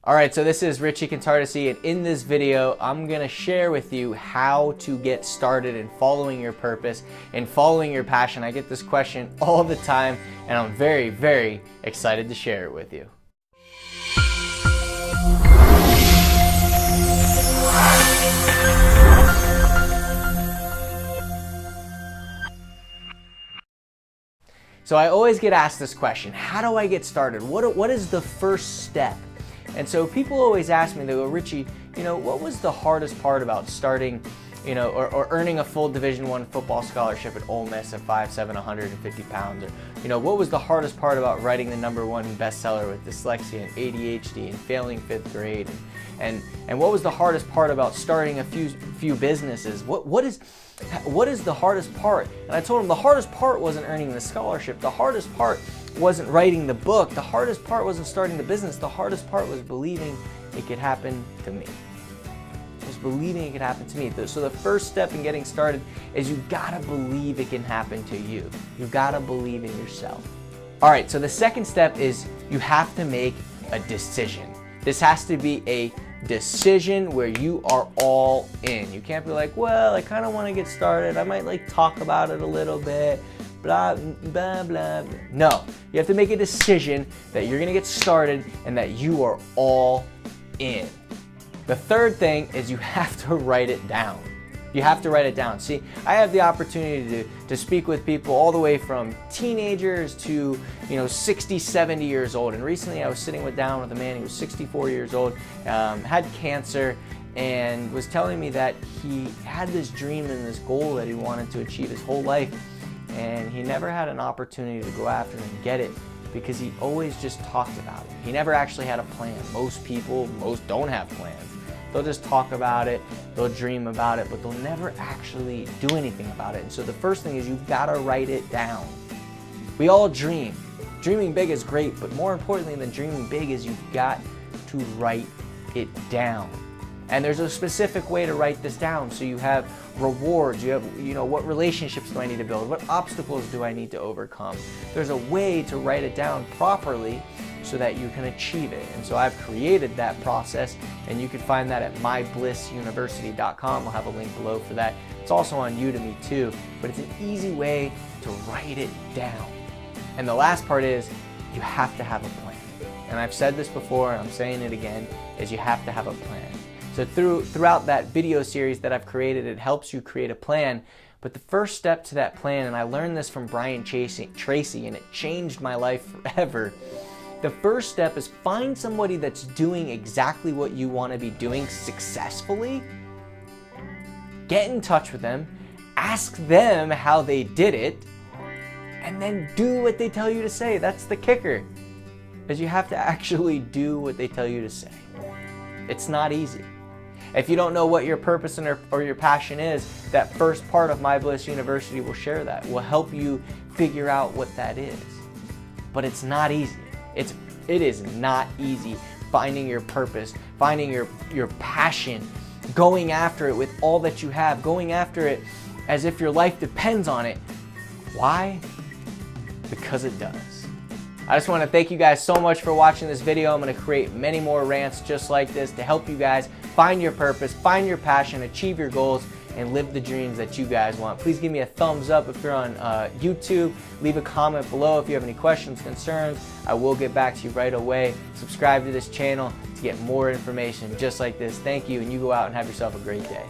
Alright, so this is Richie, and in this video, I'm going to share with you how to get started in following your purpose and following your passion. I get this question all the time, and I'm very, very excited to share it with you. So I always get asked this question, how do I get started? What is the first step? And so people always ask me, they go, Richie, what was the hardest part about starting, or earning a full Division I football scholarship at Ole Miss at 5'7", 150 pounds? Or, what was the hardest part about writing the #1 bestseller with dyslexia and ADHD and failing 5th grade? And what was the hardest part about starting a few businesses? What is the hardest part? And I told him the hardest part wasn't earning the scholarship. The hardest part wasn't writing the book. The hardest part wasn't starting the business. The hardest part was believing it could happen to me. Believing it could happen to me. So the first step in getting started is you've got to believe it can happen to you. You've got to believe in yourself. All right, so the second step is you have to make a decision. This has to be a decision where you are all in. You can't be like, well, I kind of want to get started. I might talk about it a little bit, blah, blah, blah. No, you have to make a decision that you're going to get started and that you are all in. The third thing is you have to write it down. You have to write it down. See, I have the opportunity to speak with people all the way from teenagers to 60, 70 years old. And recently I was sitting down with a man who was 64 years old, had cancer, and was telling me that he had this dream and this goal that he wanted to achieve his whole life. And he never had an opportunity to go after it and get it because he always just talked about it. He never actually had a plan. Most don't have plans. They'll just talk about it, they'll dream about it, but they'll never actually do anything about it. And so the first thing is you've got to write it down. We all dream. Dreaming big is great, but more importantly than dreaming big is you've got to write it down. And there's a specific way to write this down. So you have rewards, you have, what relationships do I need to build? What obstacles do I need to overcome? There's a way to write it down properly so that you can achieve it. And so I've created that process, and you can find that at myblisuniversity.com. I'll have a link below for that. It's also on Udemy too, but it's an easy way to write it down. And the last part is you have to have a plan. And I've said this before, and I'm saying it again, is you have to have a plan. So throughout that video series that I've created, it helps you create a plan. But the first step to that plan, and I learned this from Brian Tracy, and it changed my life forever. The first step is find somebody that's doing exactly what you want to be doing successfully. Get in touch with them, ask them how they did it, and then do what they tell you to say. That's the kicker, is you have to actually do what they tell you to say. It's not easy. If you don't know what your purpose or your passion is, that first part of My Bliss University will share that. Will help you figure out what that is. But it's not easy. It is not easy finding your purpose, finding your passion, going after it with all that you have, going after it as if your life depends on it. Why? Because it does. I just want to thank you guys so much for watching this video. I'm going to create many more rants just like this to help you guys find your purpose, find your passion, achieve your goals, and live the dreams that you guys want. Please give me a thumbs up if you're on YouTube. Leave a comment below if you have any questions, concerns. I will get back to you right away. Subscribe to this channel to get more information just like this. Thank you, and you go out and have yourself a great day.